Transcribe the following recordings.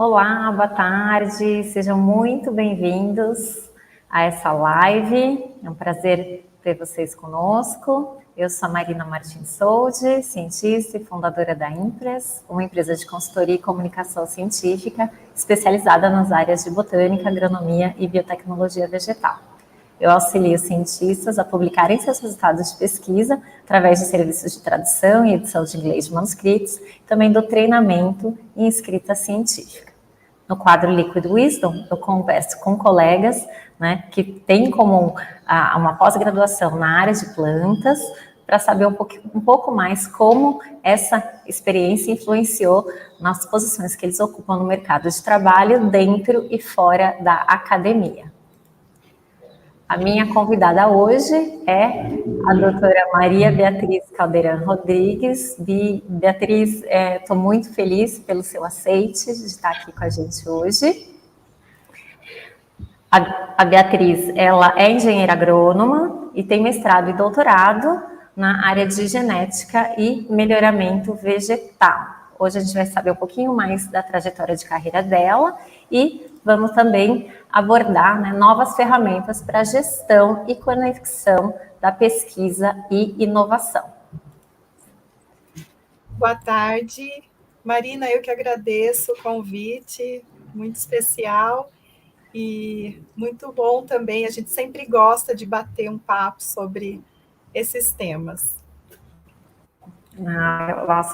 Olá, boa tarde, sejam muito bem-vindos a essa live. É um prazer ter vocês conosco. Eu sou a Marina Martins Soldi, cientista e fundadora da Impress, uma empresa de consultoria e comunicação científica especializada nas áreas de botânica, agronomia e biotecnologia vegetal. Eu auxilio cientistas a publicarem seus resultados de pesquisa através de serviços de tradução e edição de inglês de manuscritos, também do treinamento em escrita científica. No quadro Liquid Wisdom, eu converso com colegas, né, que têm em comum uma pós-graduação na área de plantas, para saber um pouco mais como essa experiência influenciou nas posições que eles ocupam no mercado de trabalho, dentro e fora da academia. A minha convidada hoje é a doutora Maria Beatriz Caldeirão Rodrigues. Beatriz, estou muito feliz pelo seu aceite de estar aqui com a gente hoje. A Beatriz, ela é engenheira agrônoma e tem mestrado e doutorado na área de genética e melhoramento vegetal. Hoje a gente vai saber um pouquinho mais da trajetória de carreira dela e vamos também abordar, né, novas ferramentas para gestão e conexão da pesquisa e inovação. Boa tarde, Marina, eu que agradeço o convite, muito especial e muito bom também. A gente sempre gosta de bater um papo sobre esses temas.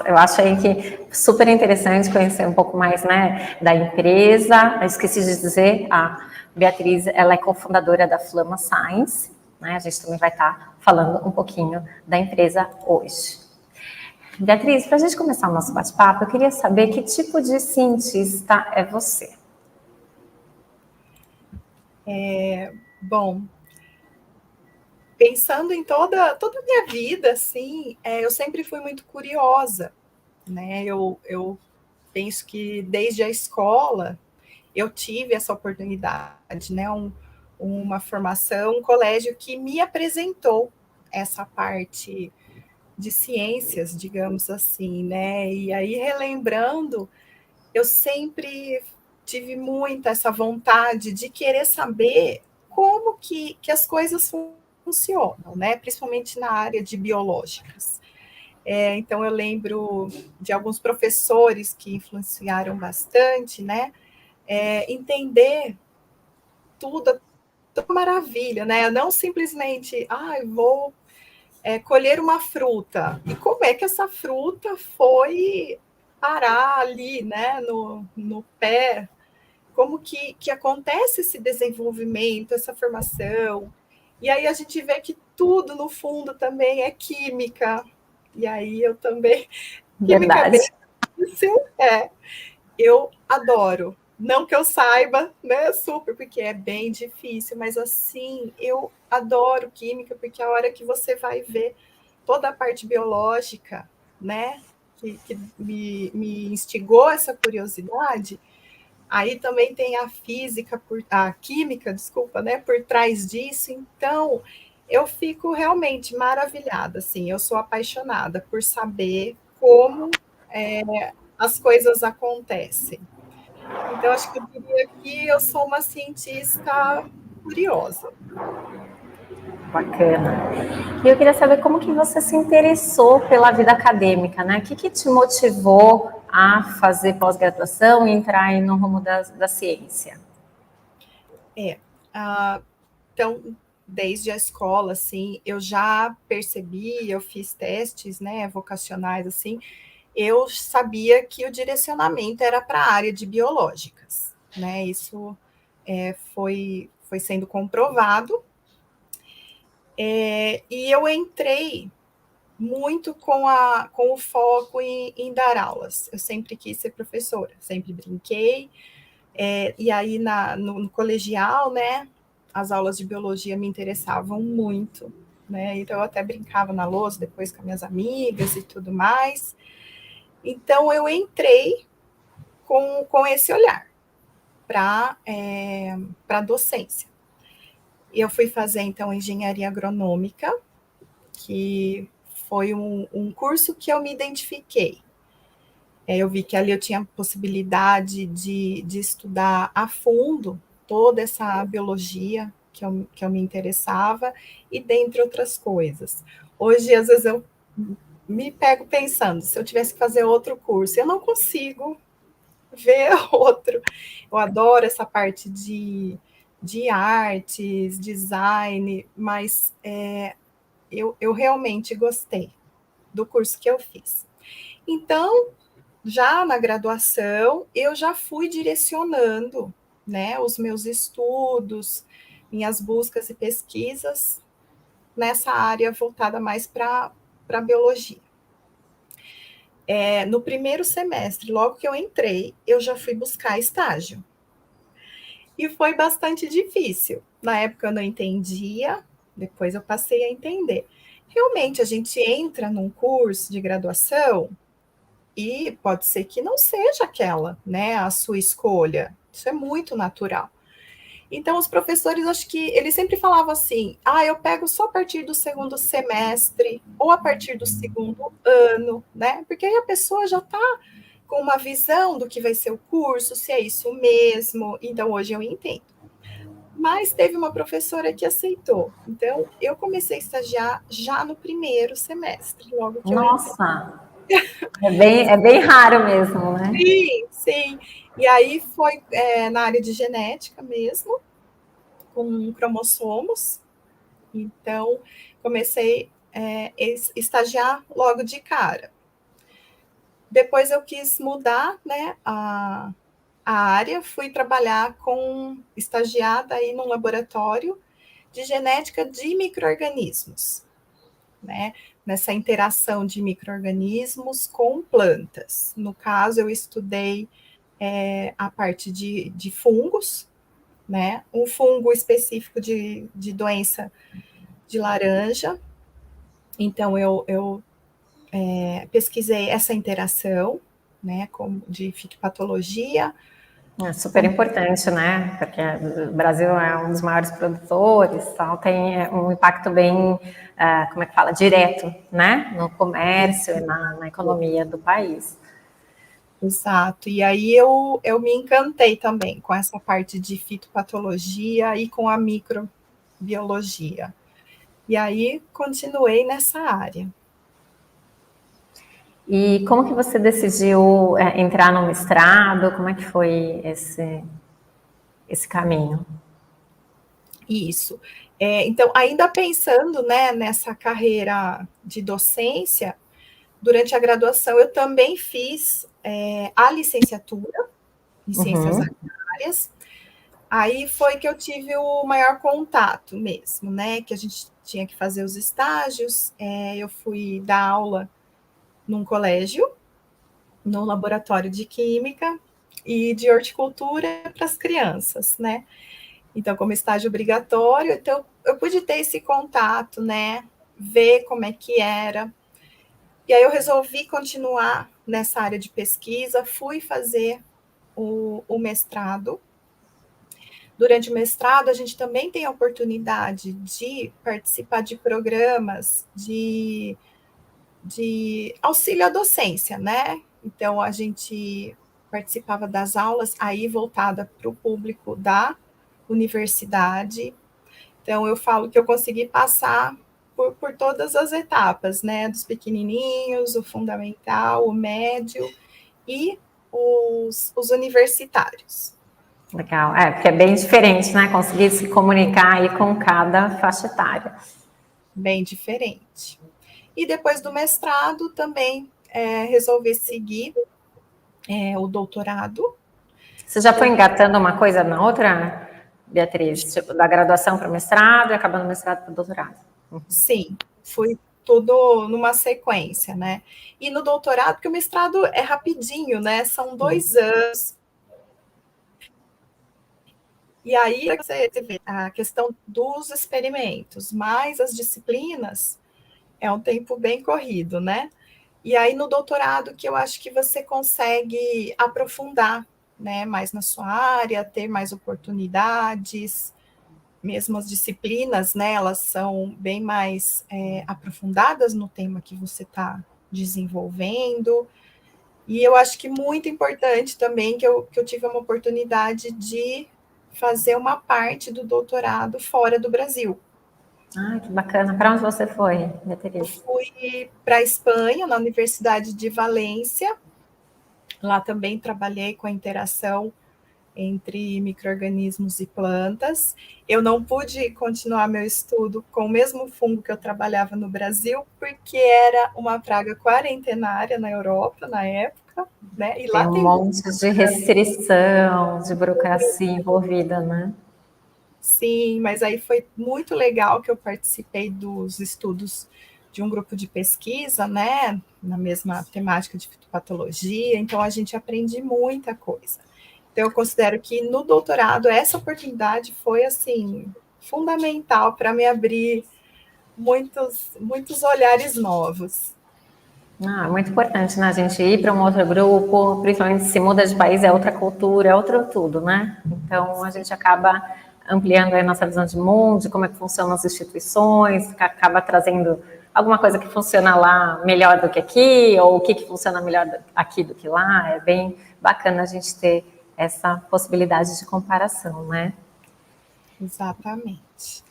Eu achei que super interessante conhecer um pouco mais, né, da empresa. Eu esqueci de dizer, a Beatriz, ela é cofundadora da Flama Science, né? A gente também vai estar falando um pouquinho da empresa hoje. Beatriz, para a gente começar o nosso bate-papo, eu queria saber que tipo de cientista é você? Bom, pensando em toda a minha vida, assim, eu sempre fui muito curiosa, né? Eu penso que desde a escola eu tive essa oportunidade, né? Uma formação, um colégio que me apresentou essa parte de ciências, digamos assim, né? E aí, relembrando, eu sempre tive muita essa vontade de querer saber como que as coisas funcionam, né? Principalmente na área de biológicas. Então, eu lembro de alguns professores que influenciaram bastante, né? Entender tudo, toda maravilha, né? Não simplesmente, vou colher uma fruta. E como é que essa fruta foi parar ali, né? No pé? Como que acontece esse desenvolvimento, essa formação? E aí a gente vê que tudo, no fundo, também é química. E aí eu também... Química é bem difícil, eu adoro. Não que eu saiba, né, super, porque é bem difícil, mas assim, eu adoro química, porque a hora que você vai ver toda a parte biológica, né, que me instigou essa curiosidade, aí também tem a física, a química, desculpa, né, por trás disso, então eu fico realmente maravilhada, assim, eu sou apaixonada por saber como as coisas acontecem. Então, acho que eu diria que eu sou uma cientista curiosa. Bacana. E eu queria saber como que você se interessou pela vida acadêmica, né? O que te motivou a fazer pós-graduação e entrar aí no rumo da ciência? Então, desde a escola, assim, eu já percebi, eu fiz testes, né, vocacionais, assim, eu sabia que o direcionamento era para a área de biológicas, né? Isso foi sendo comprovado. E eu entrei muito com o foco em dar aulas. Eu sempre quis ser professora, sempre brinquei. E aí, no colegial, né, as aulas de biologia me interessavam muito, né? Então, eu até brincava na lousa depois com minhas amigas e tudo mais. Então, eu entrei com esse olhar para a docência. Eu fui fazer, então, engenharia agronômica, que foi um curso que eu me identifiquei. Eu vi que ali eu tinha possibilidade de estudar a fundo toda essa biologia que eu me interessava, e dentre outras coisas. Hoje, às vezes, eu me pego pensando, se eu tivesse que fazer outro curso, eu não consigo ver outro. Eu adoro essa parte de artes, design, mas eu realmente gostei do curso que eu fiz. Então, já na graduação, eu já fui direcionando, né, os meus estudos, minhas buscas e pesquisas nessa área voltada mais para a biologia. No primeiro semestre, logo que eu entrei, eu já fui buscar estágio. E foi bastante difícil. Na época eu não entendia, depois eu passei a entender. Realmente, a gente entra num curso de graduação e pode ser que não seja aquela, né, a sua escolha. Isso é muito natural. Então, os professores, acho que eles sempre falavam assim: eu pego só a partir do segundo semestre ou a partir do segundo ano, né? Porque aí a pessoa já está com uma visão do que vai ser o curso, se é isso mesmo. Então, hoje eu entendo. Mas teve uma professora que aceitou. Então, eu comecei a estagiar já no primeiro semestre, logo que eu entrei. Nossa, é bem raro mesmo, né? Sim, sim. E aí foi na área de genética mesmo, com cromossomos. Então, comecei a estagiar logo de cara. Depois eu quis mudar, né, a área, fui trabalhar estagiada aí num laboratório de genética de micro-organismos, né, nessa interação de micro-organismos com plantas. No caso, eu estudei a parte de fungos, né, um fungo específico de doença de laranja. Então, eu pesquisei essa interação, né, de fitopatologia. É super importante, né? Porque o Brasil é um dos maiores produtores, tal, tem um impacto bem, como é que fala, direto, né? No comércio e na economia do país. Exato. E aí eu me encantei também com essa parte de fitopatologia e com a microbiologia. E aí continuei nessa área. E como que você decidiu entrar no mestrado? Como é que foi esse caminho? Isso. Então, ainda pensando, né, nessa carreira de docência, durante a graduação eu também fiz a licenciatura em ciências Uhum. agrárias. Aí foi que eu tive o maior contato mesmo, né? Que a gente tinha que fazer os estágios. Eu fui dar aula num colégio, no laboratório de química e de horticultura para as crianças, né? Então, como estágio obrigatório, então eu pude ter esse contato, né? Ver como é que era. E aí eu resolvi continuar nessa área de pesquisa, fui fazer o mestrado. Durante o mestrado, a gente também tem a oportunidade de participar de programas de auxílio à docência, né? Então, a gente participava das aulas aí voltada para o público da universidade. Então, eu falo que eu consegui passar por todas as etapas, né? Dos pequenininhos, o fundamental, o médio e os universitários. Legal. Porque é bem diferente, né? Conseguir se comunicar aí com cada faixa etária. Bem diferente. E depois do mestrado, também resolvi seguir o doutorado. Você já foi engatando uma coisa na outra, Beatriz? Tipo, da graduação para o mestrado e acabando o mestrado para o doutorado? Sim, fui tudo numa sequência, né? E no doutorado, porque o mestrado é rapidinho, né? São 2 anos. E aí você vê a questão dos experimentos, mais as disciplinas, é um tempo bem corrido, né? E aí no doutorado que eu acho que você consegue aprofundar, né, mais na sua área, ter mais oportunidades, mesmo as disciplinas, né, elas são bem mais aprofundadas no tema que você está desenvolvendo. E eu acho que muito importante também que eu tive uma oportunidade de fazer uma parte do doutorado fora do Brasil. Ah, que bacana. Para onde você foi, Eu Beatriz? fui para a Espanha, na Universidade de Valência. Lá também trabalhei com a interação entre micro-organismos e plantas. Eu não pude continuar meu estudo com o mesmo fungo que eu trabalhava no Brasil, porque era uma praga quarentenária na Europa, na época, né? E Tem lá um tem muito. monte de restrição, de burocracia envolvida, né? Sim, mas aí foi muito legal que eu participei dos estudos de um grupo de pesquisa, né, na mesma temática de fitopatologia, então a gente aprende muita coisa. Então eu considero que no doutorado essa oportunidade foi assim fundamental para me abrir muitos olhares novos. Ah, é muito importante, né? A gente ir para um outro grupo, principalmente se muda de país, é outra cultura, é outro tudo, né? Então a gente acaba ampliando a nossa visão de mundo, de como é que funcionam as instituições, acaba trazendo alguma coisa que funciona lá melhor do que aqui, ou o que funciona melhor aqui do que lá. É bem bacana a gente ter essa possibilidade de comparação, né? Exatamente.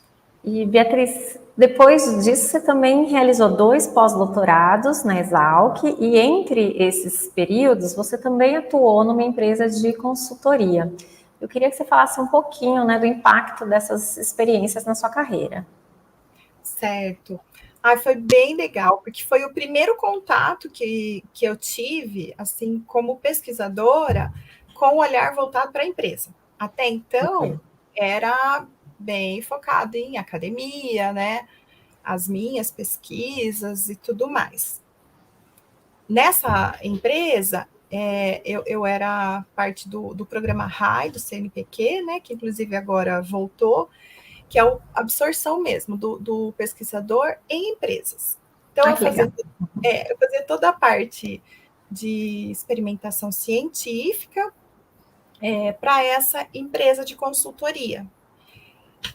E, Beatriz, depois disso, você também realizou 2 pós-doutorados na Exalc, e entre esses períodos, você também atuou numa empresa de consultoria. Eu queria que você falasse um pouquinho, né, do impacto dessas experiências na sua carreira. Certo. Ah, foi bem legal, porque foi o primeiro contato que eu tive, assim, como pesquisadora, com o olhar voltado para a empresa. Até Ok. então, era bem focado em academia, né? As minhas pesquisas e tudo mais. Nessa empresa, eu era parte do programa RAI, do CNPq, né? Que inclusive agora voltou, que é a absorção mesmo do pesquisador em empresas. Então, Ah, que legal. eu fazia toda a parte de experimentação científica para essa empresa de consultoria.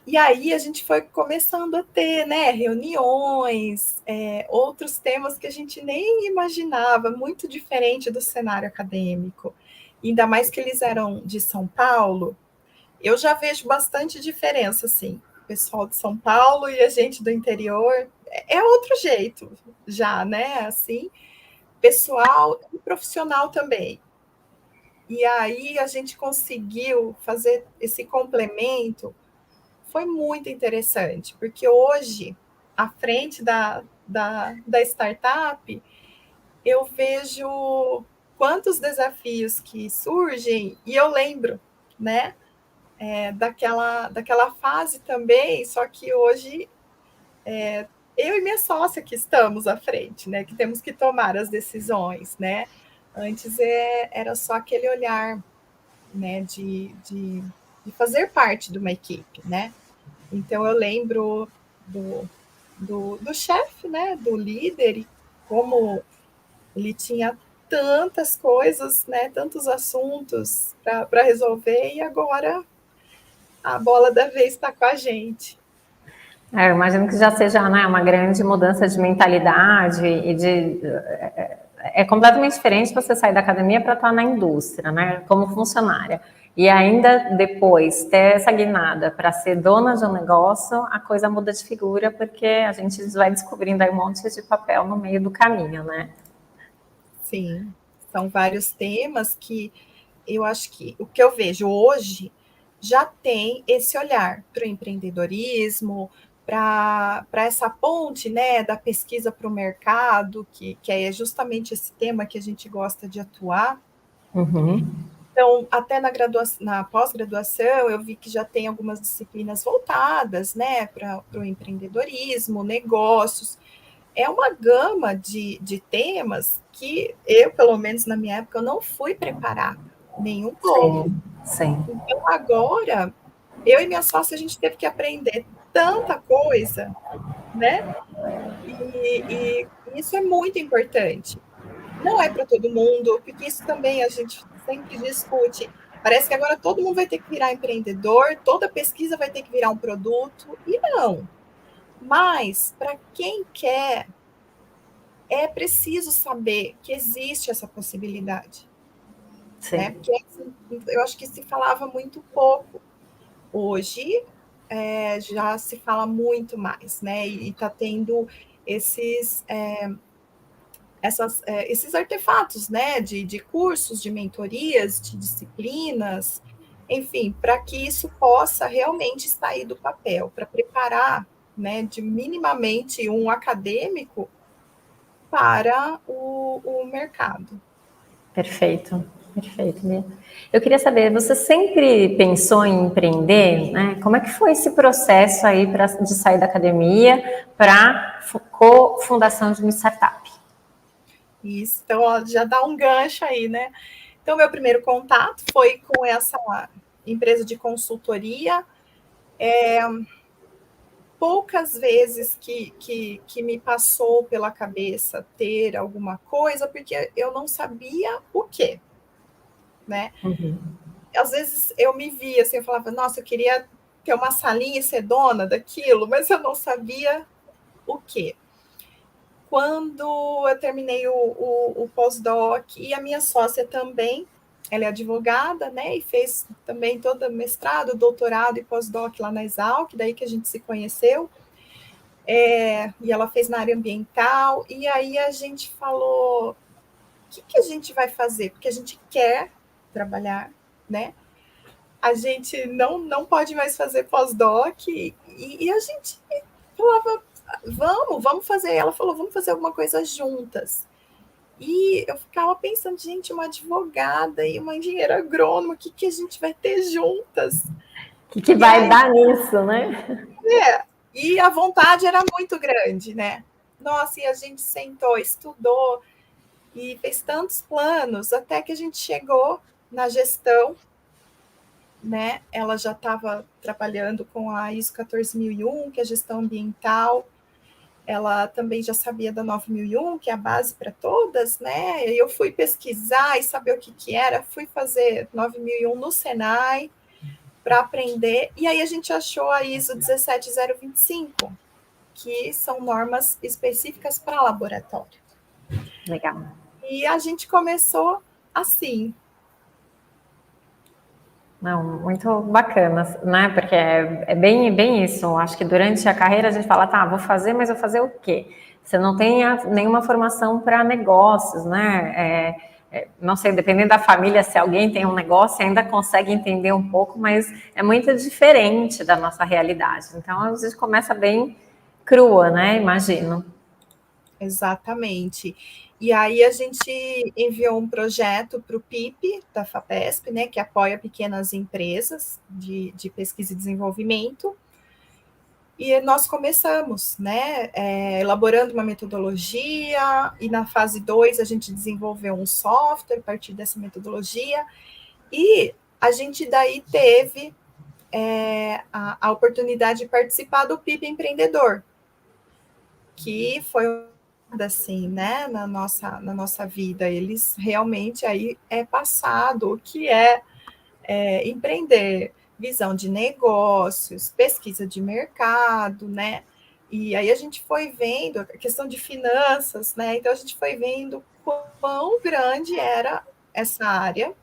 E aí a gente foi começando a ter, né, reuniões, outros temas que a gente nem imaginava, muito diferente do cenário acadêmico. Ainda mais que eles eram de São Paulo, eu já vejo bastante diferença, assim. O pessoal de São Paulo e a gente do interior é outro jeito, já, né? Assim, pessoal e profissional também. E aí a gente conseguiu fazer esse complemento, foi muito interessante, porque hoje, à frente da startup, eu vejo quantos desafios que surgem, e eu lembro, né? Daquela fase também, só que hoje eu e minha sócia que estamos à frente, né? Que temos que tomar as decisões, né? Antes era só aquele olhar, né? De fazer parte de uma equipe, né? Então eu lembro do chefe, né? Do líder, e como ele tinha tantas coisas, né? Tantos assuntos para resolver, e agora a bola da vez está com a gente. Eu imagino que já seja, né, uma grande mudança de mentalidade e de é completamente diferente você sair da academia para estar na indústria, né, como funcionária. E ainda depois ter essa guinada para ser dona de um negócio, a coisa muda de figura porque a gente vai descobrindo aí um monte de papel no meio do caminho, né? Sim, são vários temas que eu acho que o que eu vejo hoje já tem esse olhar para o empreendedorismo, para essa ponte, né, da pesquisa para o mercado, que é justamente esse tema que a gente gosta de atuar. Uhum. Então, até na pós-graduação, eu vi que já tem algumas disciplinas voltadas, né, para o empreendedorismo, negócios. É uma gama de temas que eu, pelo menos na minha época, eu não fui preparada, nem um pouco. Sim, sim. Então, agora, eu e minha sócia, a gente teve que aprender tanta coisa, né? E isso é muito importante. Não é para todo mundo, porque isso também a gente sempre discute. Parece que agora todo mundo vai ter que virar empreendedor, toda pesquisa vai ter que virar um produto, e não. Mas, para quem quer é preciso saber que existe essa possibilidade, né? Porque assim, eu acho que se falava muito pouco. Hoje já se fala muito mais, né? E está tendo esses, esses artefatos, né? De cursos, de mentorias, de disciplinas, enfim, para que isso possa realmente sair do papel, para preparar, né, de minimamente um acadêmico para o mercado. Perfeito, perfeito. Bia. Eu queria saber, você sempre pensou em empreender, né? Como é que foi esse processo aí de sair da academia para co-fundação de uma startup? Isso, então ó, já dá um gancho aí, né? Então, meu primeiro contato foi com essa empresa de consultoria. Poucas vezes que me passou pela cabeça ter alguma coisa, porque eu não sabia o quê, né? Uhum. Às vezes eu me via assim, eu falava, nossa, eu queria ter uma salinha e ser dona daquilo, mas eu não sabia o quê. Quando eu terminei o pós-doc, e a minha sócia também, ela é advogada, né, e fez também todo mestrado, doutorado e pós-doc lá na Exalc, daí que a gente se conheceu, e ela fez na área ambiental, e aí a gente falou, o que a gente vai fazer? Porque a gente quer trabalhar, né, a gente não pode mais fazer pós-doc, e a gente falava, vamos fazer. Ela falou, vamos fazer alguma coisa juntas. E eu ficava pensando, gente, uma advogada e uma engenheira agrônoma, o que a gente vai ter juntas? O que vai dar nisso, né? E a vontade era muito grande, né? Nossa, e a gente sentou, estudou e fez tantos planos, até que a gente chegou na gestão, né? Ela já estava trabalhando com a ISO 14001, que é a gestão ambiental. Ela também já sabia da 9001, que é a base para todas, né? E eu fui pesquisar e saber o que era, fui fazer 9001 no Senai para aprender, e aí a gente achou a ISO 17025, que são normas específicas para laboratório. Legal. E a gente começou assim. Não, muito bacana, né? Porque é bem isso. Acho que durante a carreira a gente fala, tá, vou fazer, mas vou fazer o quê? Você não tem nenhuma formação para negócios, né? Não sei, dependendo da família, se alguém tem um negócio, ainda consegue entender um pouco, mas é muito diferente da nossa realidade. Então, a gente começa bem crua, né? Imagino. Exatamente. E aí a gente enviou um projeto para o PIP da FAPESP, né, que apoia pequenas empresas de pesquisa e desenvolvimento. E nós começamos, né, elaborando uma metodologia, e na fase 2 a gente desenvolveu um software a partir dessa metodologia, e a gente daí teve a oportunidade de participar do PIP Empreendedor, que foi assim, né, na nossa vida. Eles realmente aí é passado o que é empreender, visão de negócios, pesquisa de mercado, né? E aí a gente foi vendo a questão de finanças, né? Então a gente foi vendo quão grande era essa área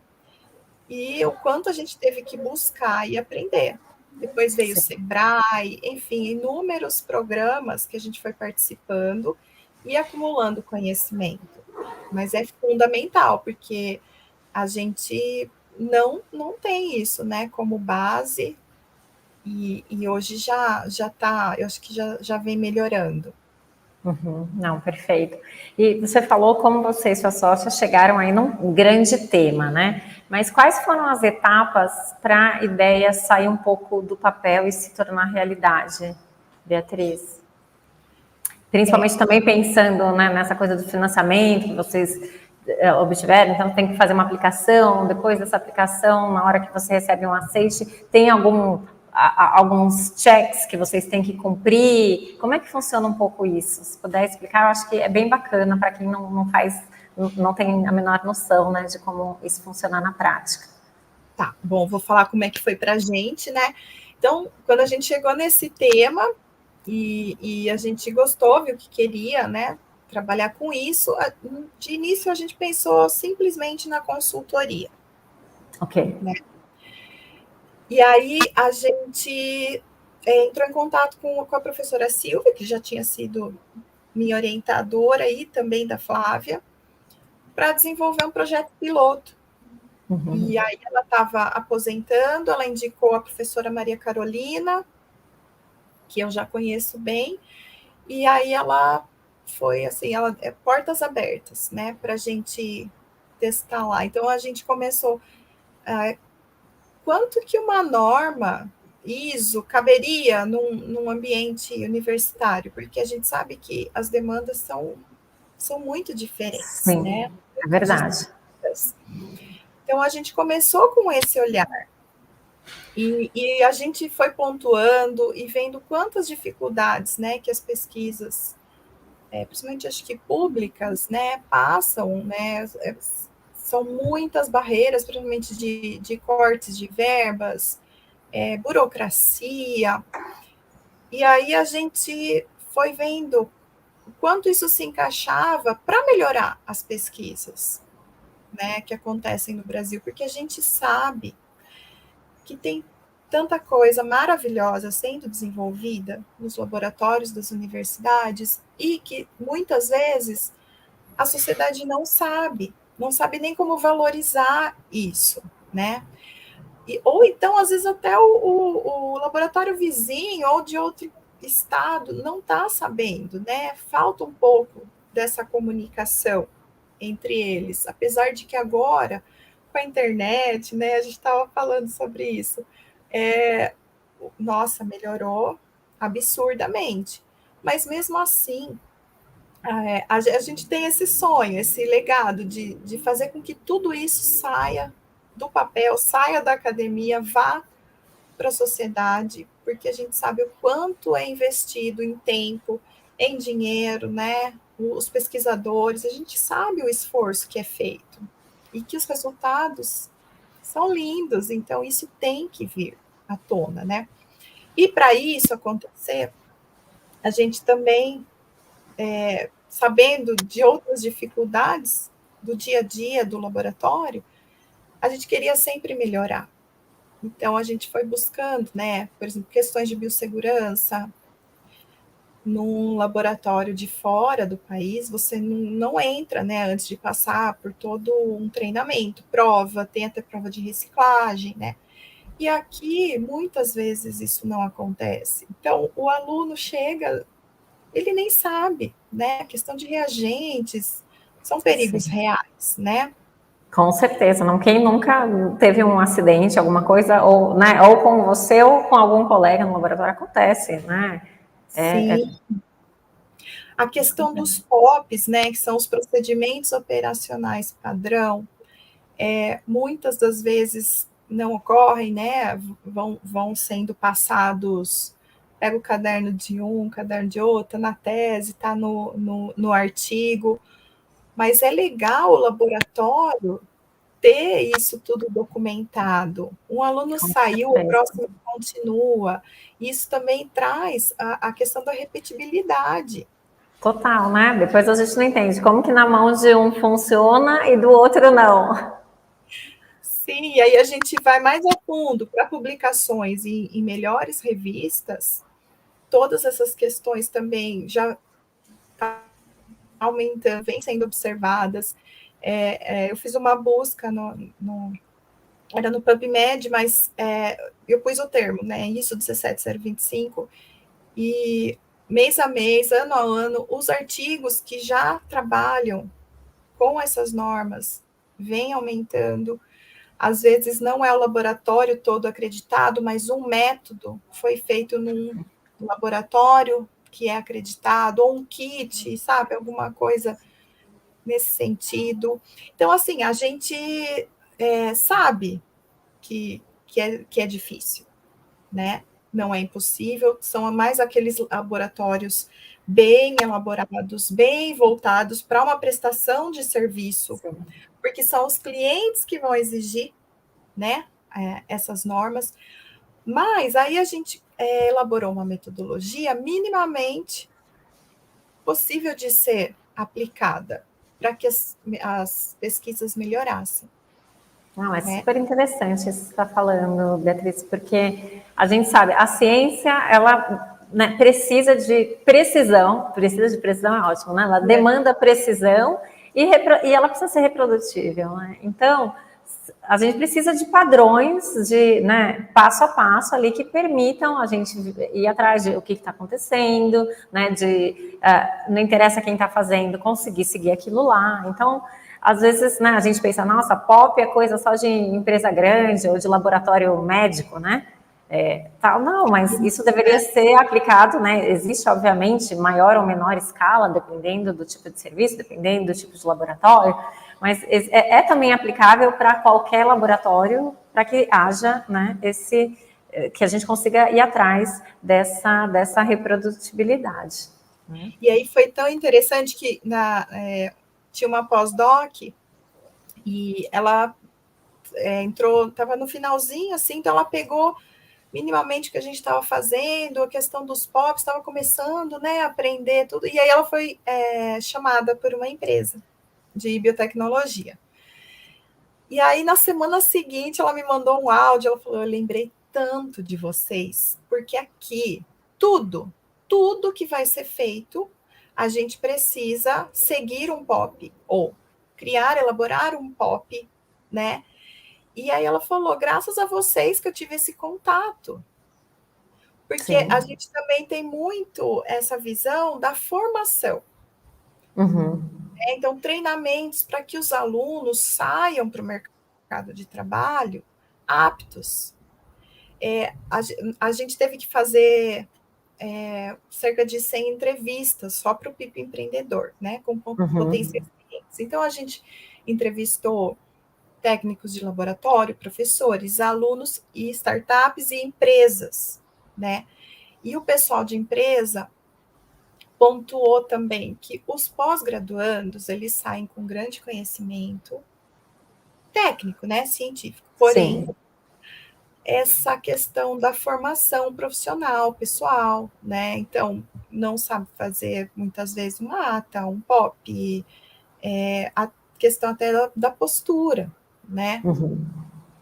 e o quanto a gente teve que buscar e aprender. Depois veio o Sebrae, enfim, inúmeros programas que a gente foi participando e acumulando conhecimento. Mas é fundamental, porque a gente não tem isso, né, como base, e hoje já está, eu acho que já vem melhorando. Uhum, não, perfeito. E você falou como você e sua sócia chegaram aí num grande tema, né? Mas quais foram as etapas para a ideia sair um pouco do papel e se tornar realidade, Beatriz? Principalmente também pensando, né, nessa coisa do financiamento que vocês obtiveram, então tem que fazer uma aplicação, depois dessa aplicação, na hora que você recebe um aceite, tem alguns checks que vocês têm que cumprir? Como é que funciona um pouco isso? Se puder explicar, eu acho que é bem bacana para quem não tem a menor noção, né, de como isso funciona na prática. Tá, bom, vou falar como é que foi para a gente, né? Então, quando a gente chegou nesse tema e a gente gostou, viu o que queria, né? trabalhar com isso, de início a gente pensou simplesmente na consultoria. Ok. Né? E aí a gente entrou em contato com a professora Silvia, que já tinha sido minha orientadora e também da Flávia, para desenvolver um projeto piloto. Uhum. E aí ela estava aposentando, ela indicou a professora Maria Carolina, que eu já conheço bem, e aí ela foi assim, ela portas abertas, né, para a gente testar lá. Então a gente começou quanto que uma norma ISO caberia num ambiente universitário, porque a gente sabe que as demandas são muito diferentes, Sim, né? é Muito verdade. distintas. Então a gente começou com esse olhar. E a gente foi pontuando e vendo quantas dificuldades, né, que as pesquisas, principalmente acho que públicas, né, passam, né, são muitas barreiras, principalmente de cortes de verbas, burocracia, e aí a gente foi vendo o quanto isso se encaixava para melhorar as pesquisas, né, que acontecem no Brasil, porque a gente sabe que tem tanta coisa maravilhosa sendo desenvolvida nos laboratórios das universidades e que muitas vezes a sociedade não sabe nem como valorizar isso, né? Ou então, às vezes, até o laboratório vizinho ou de outro estado não está sabendo, né? Falta um pouco dessa comunicação entre eles, apesar de que agora, com a internet, né, a gente estava falando sobre isso, nossa, melhorou absurdamente. Mas mesmo assim, a gente tem esse sonho, esse legado de fazer com que tudo isso saia do papel, saia da academia, vá para a sociedade, porque a gente sabe o quanto é investido em tempo, em dinheiro, né? Os pesquisadores, a gente sabe o esforço que é feito e que os resultados são lindos, então isso tem que vir à tona, né? E para isso acontecer, a gente também, sabendo de outras dificuldades do dia a dia do laboratório, a gente queria sempre melhorar. Então, a gente foi buscando, né, por exemplo, questões de biossegurança. Num laboratório de fora do país, você não entra, né, antes de passar por todo um treinamento, prova, tem até prova de reciclagem, né? E aqui, muitas vezes, isso não acontece. Então, o aluno chega, ele nem sabe, né? A questão de reagentes são perigos Sim. reais, né? Com certeza, não, quem nunca teve um acidente, alguma coisa, ou, né, ou com você ou com algum colega no laboratório, acontece, né? Sim. A questão dos POPs, né, que são os procedimentos operacionais padrão, muitas das vezes não ocorrem, né, vão sendo passados, pega o caderno de um, caderno de outro, na tese, está no artigo, mas é legal o laboratório ter isso tudo documentado. Um aluno Com saiu, o certeza. próximo continua. Isso também traz a questão da repetibilidade. Total, né? Depois a gente não entende como que na mão de um funciona e do outro não. Sim, e aí a gente vai mais a fundo para publicações em melhores revistas, todas essas questões também já aumentando, vêm sendo observadas. Eu fiz uma busca era no PubMed, mas eu pus o termo, né? ISO 17025, e mês a mês, ano a ano, os artigos que já trabalham com essas normas vêm aumentando. Às vezes não é o laboratório todo acreditado, mas um método foi feito num laboratório que é acreditado, ou um kit, sabe? Alguma coisa nesse sentido. Então, assim, a gente sabe que é difícil, né? Não é impossível, são mais aqueles laboratórios bem elaborados, bem voltados para uma prestação de serviço, Sim. porque são os clientes que vão exigir, né, essas normas. Mas aí a gente elaborou uma metodologia minimamente possível de ser aplicada para que as pesquisas melhorassem. Não, é super interessante isso que você está falando, Beatriz, porque a gente sabe, a ciência, ela, né, precisa de precisão é ótimo, né? Ela demanda precisão e ela precisa ser reprodutível, né? Então, a gente precisa de padrões, de, né, passo a passo ali que permitam a gente ir atrás de o que está acontecendo, né? Não interessa quem está fazendo, conseguir seguir aquilo lá. Então, às vezes, né, a gente pensa, nossa, POP é coisa só de empresa grande ou de laboratório médico, né? Tal, não, mas isso deveria ser aplicado, né? Existe, obviamente, maior ou menor escala, dependendo do tipo de serviço, dependendo do tipo de laboratório, mas é também aplicável para qualquer laboratório, para que haja, né, que a gente consiga ir atrás dessa reprodutibilidade. Né? E aí foi tão interessante que tinha uma pós-doc e ela entrou, estava no finalzinho, assim, então ela pegou minimamente o que a gente estava fazendo, a questão dos POPs, estava começando, né, a aprender tudo, e aí ela foi chamada por uma empresa de biotecnologia. E aí, na semana seguinte, ela me mandou um áudio, ela falou, eu lembrei tanto de vocês, porque aqui, tudo que vai ser feito, a gente precisa seguir um POP, ou criar, elaborar um POP, né? E aí ela falou, graças a vocês que eu tive esse contato. Porque Sim. a gente também tem muito essa visão da formação. Uhum. Então, treinamentos para que os alunos saiam para o mercado de trabalho aptos. A gente teve que fazer cerca de 100 entrevistas só para o PIP Empreendedor, né, com potenciais clientes. Então, a gente entrevistou técnicos de laboratório, professores, alunos e startups e empresas, né? E o pessoal de empresa pontuou também que os pós-graduandos, eles saem com grande conhecimento técnico, né, científico, porém, Sim. essa questão da formação profissional, pessoal, né, então, não sabe fazer, muitas vezes, uma ata, um POP, a questão até da postura, né,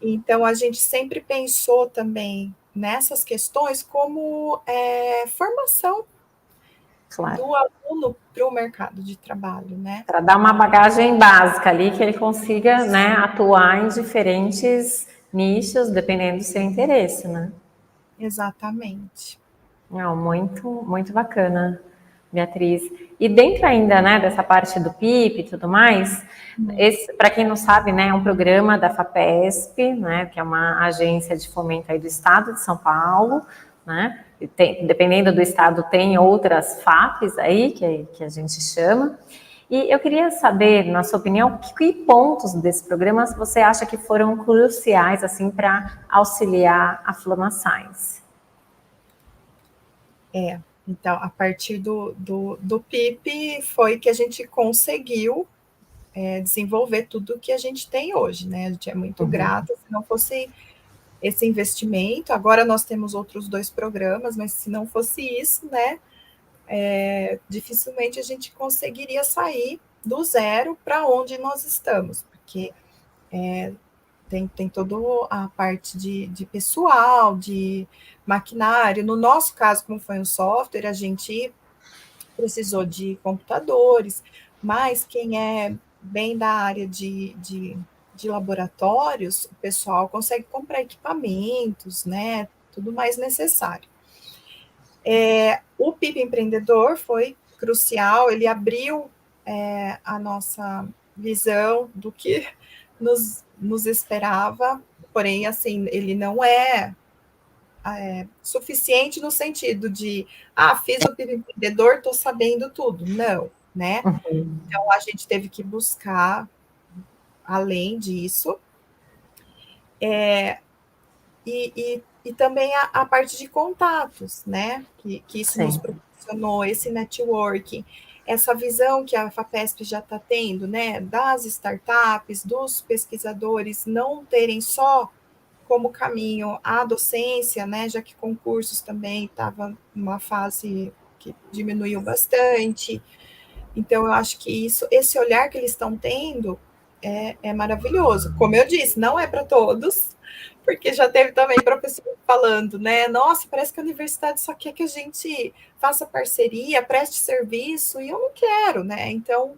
Então, a gente sempre pensou também nessas questões como formação Claro. do aluno para o mercado de trabalho, né? Para dar uma bagagem básica ali que ele consiga, né, atuar em diferentes nichos, dependendo do seu interesse, né? Exatamente. Não, muito, muito bacana, Beatriz. E dentro ainda, né, dessa parte do PIP e tudo mais, esse, para quem não sabe, né, é um programa da FAPESP, né, que é uma agência de fomento aí do Estado de São Paulo, né? Dependendo do estado, tem outras FAPs aí, que a gente chama. E eu queria saber, na sua opinião, que pontos desse programa você acha que foram cruciais, assim, para auxiliar a Flama Science? Então, a partir do PIP foi que a gente conseguiu desenvolver tudo que a gente tem hoje, né? A gente é muito grata, se não fosse esse investimento, agora nós temos outros 2 programas, mas se não fosse isso, né, dificilmente a gente conseguiria sair do zero para onde nós estamos, porque tem toda a parte de pessoal, de maquinário. No nosso caso, como foi um software, a gente precisou de computadores, mas quem é bem da área de laboratórios, o pessoal consegue comprar equipamentos, né? Tudo mais necessário. O PIP Empreendedor foi crucial, ele abriu a nossa visão do que nos esperava, porém, assim, ele não é suficiente no sentido de, fiz o PIB empreendedor, estou sabendo tudo. Não, né? Então, a gente teve que buscar além disso. E também a parte de contatos, né? Que isso nos proporcionou, esse networking, essa visão que a FAPESP já está tendo, né? Das startups, dos pesquisadores não terem só como caminho a docência, né, já que concursos também estava numa fase que diminuiu bastante, Então, eu acho que esse olhar que eles estão tendo é maravilhoso. Como eu disse, não é para todos, porque já teve também professor falando, né? Nossa, parece que a universidade só quer que a gente faça parceria, preste serviço, e eu não quero, né? Então,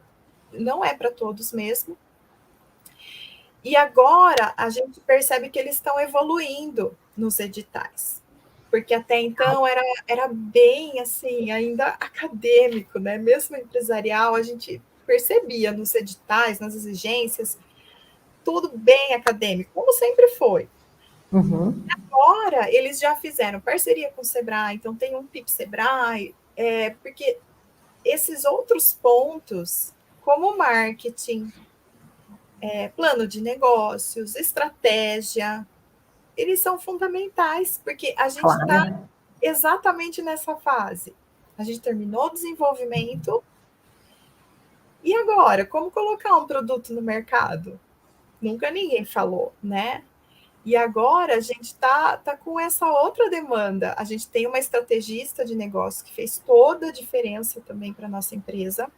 não é para todos mesmo. E agora a gente percebe que eles estão evoluindo nos editais, porque até então era bem assim, ainda acadêmico, né? Mesmo empresarial, a gente percebia nos editais, nas exigências, tudo bem acadêmico, como sempre foi. Uhum. Agora eles já fizeram parceria com o Sebrae, então tem um PIB Sebrae, porque esses outros pontos, como marketing, plano de negócios, estratégia, eles são fundamentais, porque a gente está Claro. exatamente nessa fase. A gente terminou o desenvolvimento, e agora, como colocar um produto no mercado? Nunca ninguém falou, né? E agora a gente tá com essa outra demanda. A gente tem uma estrategista de negócio que fez toda a diferença também para a nossa empresa,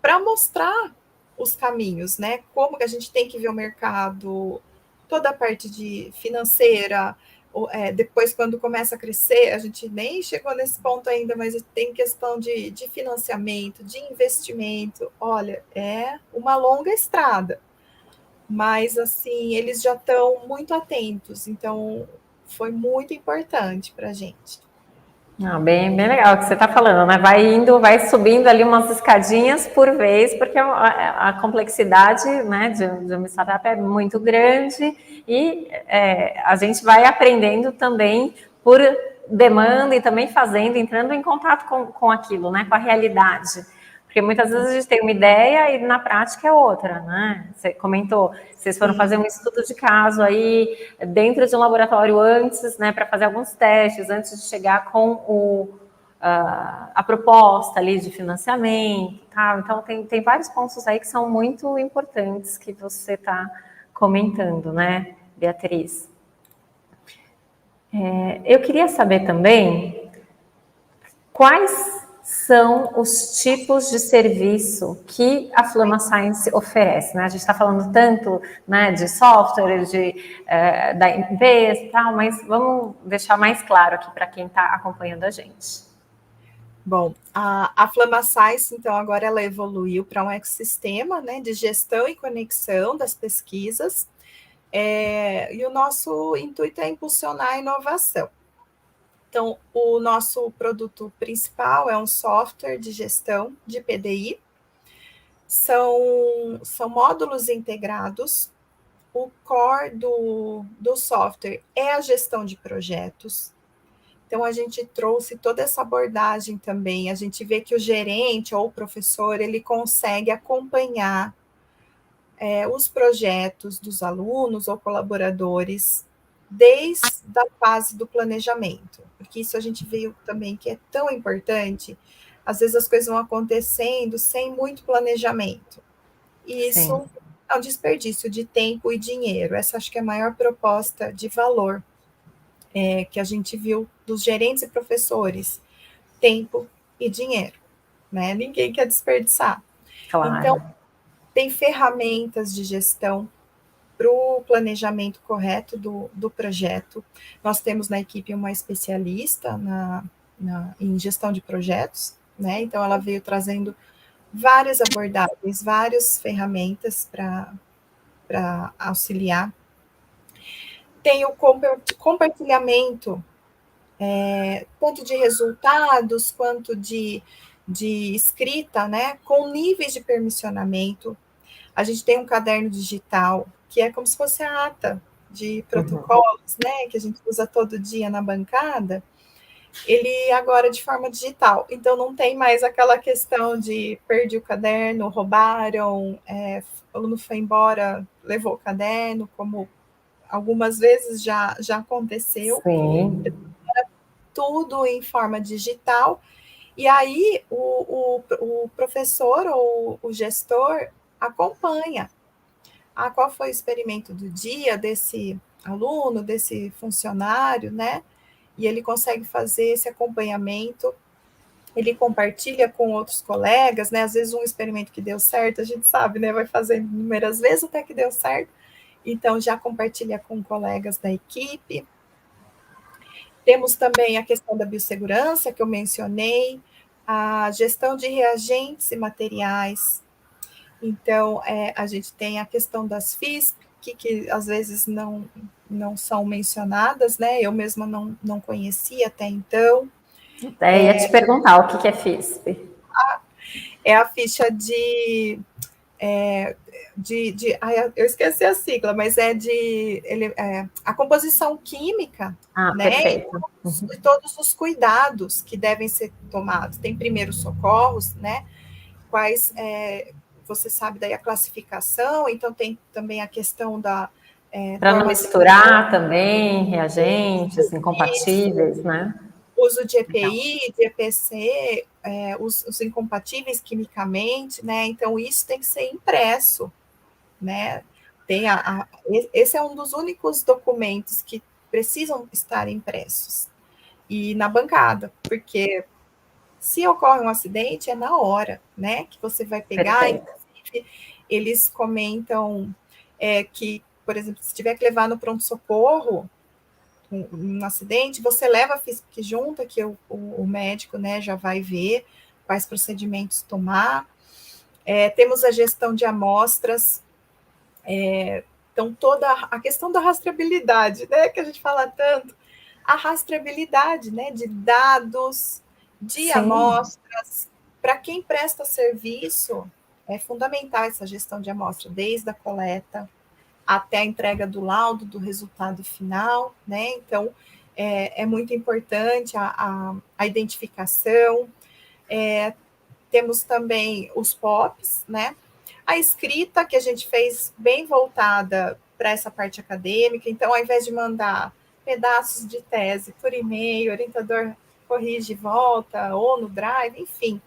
para mostrar os caminhos, né? Como que a gente tem que ver o mercado, toda a parte de financeira, depois quando começa a crescer, a gente nem chegou nesse ponto ainda, mas tem questão de financiamento, de investimento. Olha, é uma longa estrada, mas assim, eles já estão muito atentos, então foi muito importante para a gente. Ah, bem legal o que você está falando, né? Vai indo, vai subindo ali umas escadinhas por vez, porque a complexidade, né, de uma startup é muito grande e a gente vai aprendendo também por demanda e também fazendo, entrando em contato com aquilo, né, com a realidade. Porque muitas vezes a gente tem uma ideia e na prática é outra, né? Você comentou, vocês foram fazer Sim. um estudo de caso aí dentro de um laboratório antes, né, para fazer alguns testes, antes de chegar com a proposta ali de financiamento, tá? Então tem vários pontos aí que são muito importantes que você está comentando, né, Beatriz? Eu queria saber também quais são os tipos de serviço que a Flama Science oferece, né? A gente está falando tanto, né, de software, da empresa e tal, mas vamos deixar mais claro aqui para quem está acompanhando a gente. Bom, a Flama Science, então, agora ela evoluiu para um ecossistema, né, de gestão e conexão das pesquisas, e o nosso intuito é impulsionar a inovação. Então, o nosso produto principal é um software de gestão de PDI, são módulos integrados. O core do software é a gestão de projetos. Então, a gente trouxe toda essa abordagem também. A gente vê que o gerente ou o professor, ele consegue acompanhar os projetos dos alunos ou colaboradores desde a fase do planejamento, porque isso a gente viu também que é tão importante. Às vezes as coisas vão acontecendo sem muito planejamento, e Sim. isso é um desperdício de tempo e dinheiro. Essa acho que é a maior proposta de valor que a gente viu dos gerentes e professores, tempo e dinheiro, né? Ninguém quer desperdiçar. Então, Claro. tem ferramentas de gestão para o planejamento correto do projeto. Nós temos na equipe uma especialista em gestão de projetos, né? Então, ela veio trazendo várias abordagens, várias ferramentas para auxiliar. Tem o compartilhamento, tanto de resultados quanto de escrita, né? Com níveis de permissionamento. A gente tem um caderno digital, que é como se fosse a ata de protocolos, né, que a gente usa todo dia na bancada, ele agora é de forma digital. Então, não tem mais aquela questão de perdi o caderno, roubaram, o aluno foi embora, levou o caderno, como algumas vezes já aconteceu. Sim. Tudo em forma digital. E aí, o professor ou o gestor acompanha qual foi o experimento do dia desse aluno, desse funcionário, né? E ele consegue fazer esse acompanhamento ele compartilha com outros colegas, né? Às vezes um experimento que deu certo, a gente sabe, né? Vai fazendo inúmeras vezes até que deu certo. Então, já compartilha com colegas da equipe. Temos também a questão da biossegurança, que eu mencionei, a gestão de reagentes e materiais. Então, a gente tem a questão das FISP, que às vezes não são mencionadas, né? Eu mesma não conhecia até então. Ia te perguntar o que é FISP. É a ficha eu esqueci a sigla, mas a composição química, né? Perfeito. E todos os cuidados que devem ser tomados. Tem primeiros socorros, né? Quais você sabe daí a classificação, então tem também a questão da para não misturar também reagentes incompatíveis, né? Uso de EPI, de EPC, os incompatíveis quimicamente, né? Então, isso tem que ser impresso, né? Esse é um dos únicos documentos que precisam estar impressos. E na bancada, porque se ocorre um acidente, é na hora, né? Que você vai pegar. Perfeito. Inclusive, eles comentam que, por exemplo, se tiver que levar no pronto-socorro, um acidente, você leva a FISP junto, que o médico, né, já vai ver quais procedimentos tomar. Temos a gestão de amostras, então toda a questão da rastreabilidade, né, que a gente fala tanto, a rastreabilidade, né, de dados, de amostras, para quem presta serviço, é fundamental essa gestão de amostra, desde a coleta até a entrega do laudo, do resultado final, né? Então, é muito importante a identificação. Temos também os POPs, né? A escrita, que a gente fez bem voltada para essa parte acadêmica. Então, ao invés de mandar pedaços de tese por e-mail, o orientador corrige e volta, ou no Drive, enfim.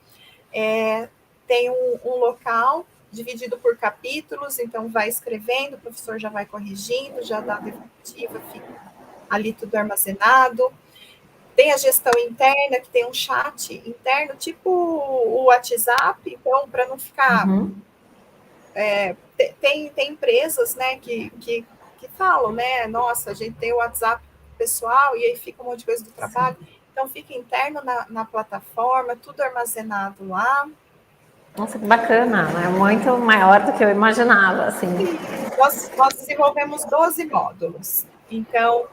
Tem um local dividido por capítulos, então vai escrevendo, o professor já vai corrigindo, já dá a definitiva, fica ali tudo armazenado. Tem a gestão interna, que tem um chat interno, tipo o WhatsApp, então, para não ficar... Tem empresas, né, que falam, né, nossa, a gente tem o WhatsApp pessoal, e aí fica um monte de coisa do trabalho. Sim. Então, fica interno na plataforma, tudo armazenado lá. Nossa, que bacana, é muito maior do que eu imaginava, assim. Nós desenvolvemos 12 módulos, então,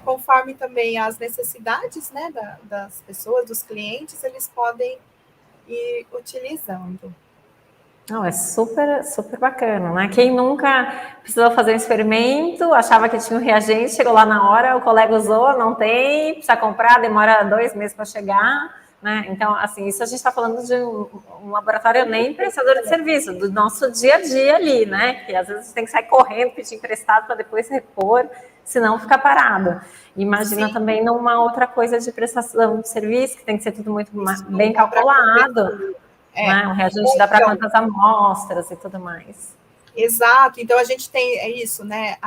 conforme também as necessidades, né, das pessoas, dos clientes, eles podem ir utilizando. Não, é super, super bacana, né? Quem nunca precisou fazer um experimento, achava que tinha um reagente, chegou lá na hora, o colega usou, não tem, precisa comprar, demora 2 meses para chegar, né? Então, assim, isso a gente está falando de um laboratório nem prestador de serviço, do nosso dia a dia ali, né? Que às vezes tem que sair correndo, pedir emprestado para depois repor, senão fica parado. Imagina Sim. também numa outra coisa de prestação de serviço, que tem que ser tudo muito bem calculado. Um reagente dá para quantas amostras e tudo mais. Exato, então a gente tem isso, né?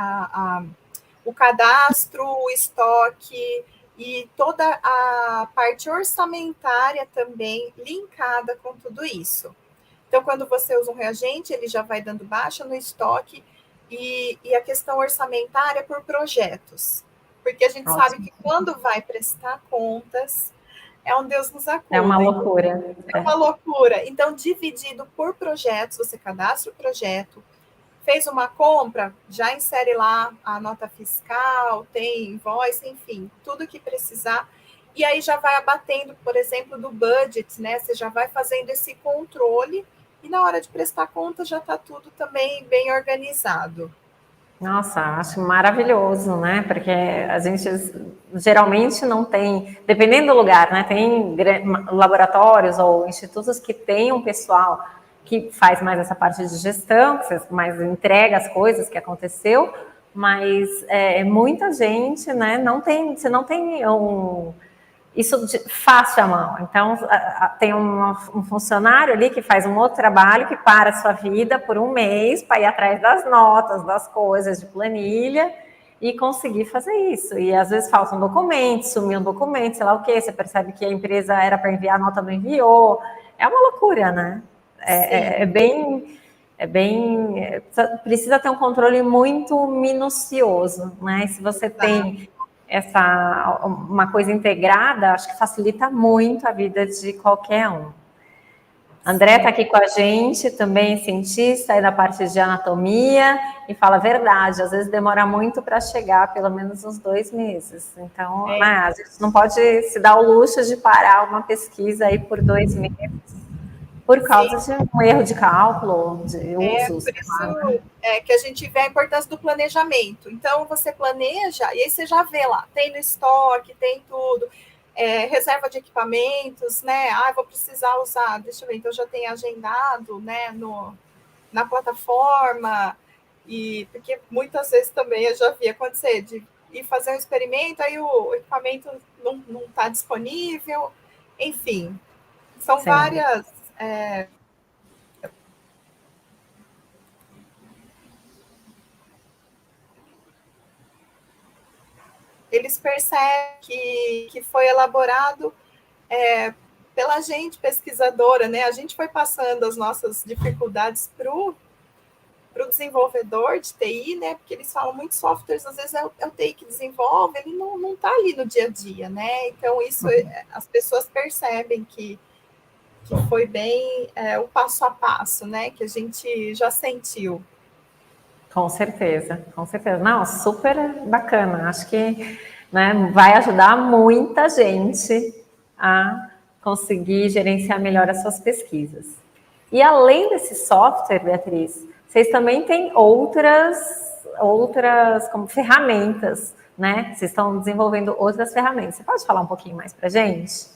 O cadastro, o estoque e toda a parte orçamentária também linkada com tudo isso. Então, quando você usa um reagente, ele já vai dando baixa no estoque e a questão orçamentária por projetos. Porque a gente sabe que quando vai prestar contas, é um Deus nos acuda. É uma loucura. É uma loucura. Então, dividido por projetos, você cadastra o projeto, fez uma compra, já insere lá a nota fiscal, tem invoice, enfim, tudo que precisar. E aí já vai abatendo, por exemplo, do budget, né? Você já vai fazendo esse controle e na hora de prestar conta já está tudo também bem organizado. Nossa, acho maravilhoso, né? Porque a gente geralmente não tem, dependendo do lugar, né? Tem laboratórios ou institutos que têm um pessoal que faz mais essa parte de gestão, que mais entrega as coisas que aconteceu, mas muita gente, né? Você não tem isso fácil à mão. Então, tem um funcionário ali que faz um outro trabalho, que para a sua vida por um mês para ir atrás das notas, das coisas, de planilha, e conseguir fazer isso. E às vezes faltam documentos, sumiu um documento, sei lá o quê, você percebe que a empresa era para enviar, a nota não enviou. É uma loucura, né? Precisa ter um controle muito minucioso, né? Se você tem uma coisa integrada, acho que facilita muito a vida de qualquer um. André está aqui com a gente, também cientista, é da parte de anatomia, e fala a verdade, às vezes demora muito para chegar, pelo menos uns 2 meses. Então, a gente não pode se dar o luxo de parar uma pesquisa aí por 2 meses, por causa de um erro de cálculo, de uso. Por isso que a gente vê a importância do planejamento. Então, você planeja, e aí você já vê lá, tem no estoque, tem tudo. Reserva de equipamentos, né? Vou precisar usar, deixa eu ver, então já tem agendado, né, na plataforma, e porque muitas vezes também eu já vi acontecer de ir fazer um experimento, aí o equipamento não está disponível, enfim, são várias. Eles percebem que foi elaborado pela gente, pesquisadora, né? A gente foi passando as nossas dificuldades para o desenvolvedor de TI, né? Porque eles falam muitos softwares, às vezes é o TI que desenvolve, ele não está ali no dia a dia, né? Então, isso as pessoas percebem que foi bem o passo a passo, né? Que a gente já sentiu. Com certeza, com certeza. Não, super bacana. Acho que, né, vai ajudar muita gente a conseguir gerenciar melhor as suas pesquisas. E além desse software, Beatriz, vocês também têm outras como ferramentas, né? Vocês estão desenvolvendo outras ferramentas. Você pode falar um pouquinho mais para a gente?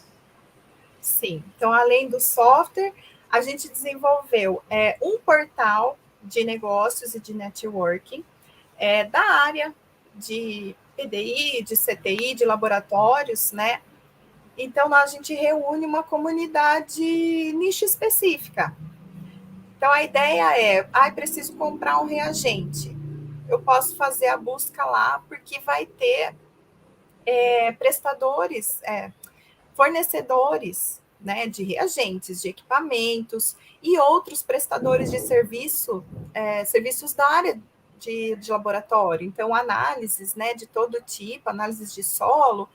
Sim. Então, além do software, a gente desenvolveu um portal de negócios e de networking da área de PDI, de CTI, de laboratórios, né? Então, a gente reúne uma comunidade nicho específica. Então, a ideia preciso comprar um reagente. Eu posso fazer a busca lá, porque vai ter prestadores, fornecedores, né, de reagentes, de equipamentos e outros prestadores de serviço, serviços da área de laboratório. Então, análises, né, de todo tipo, análises de solo,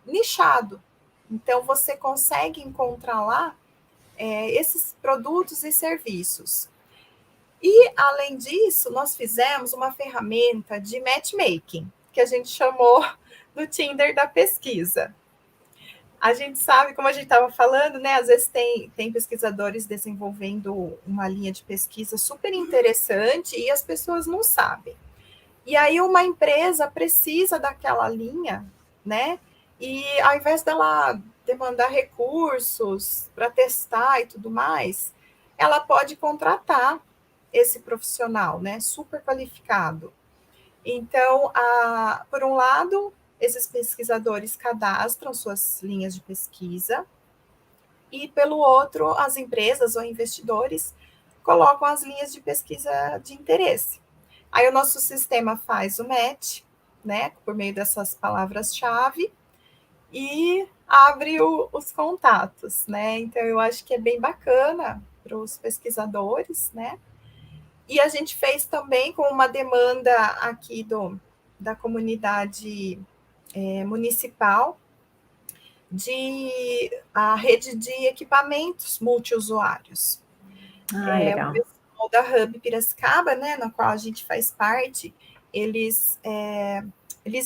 nichado. Então, você consegue encontrar lá esses produtos e serviços. E, além disso, nós fizemos uma ferramenta de matchmaking, que a gente chamou do Tinder da pesquisa. A gente sabe, como a gente estava falando, né? Às vezes tem pesquisadores desenvolvendo uma linha de pesquisa super interessante e as pessoas não sabem. E aí uma empresa precisa daquela linha, né? E ao invés dela demandar recursos para testar e tudo mais, ela pode contratar esse profissional, né? Super qualificado. Então, por um lado, esses pesquisadores cadastram suas linhas de pesquisa e, pelo outro, as empresas ou investidores colocam as linhas de pesquisa de interesse. Aí o nosso sistema faz o match, né, por meio dessas palavras-chave e abre os contatos, né? Então, eu acho que é bem bacana para os pesquisadores, né? E a gente fez também com uma demanda aqui da comunidade municipal de a rede de equipamentos multiusuários. Legal. O pessoal da Hub Piracicaba, né, na qual a gente faz parte, eles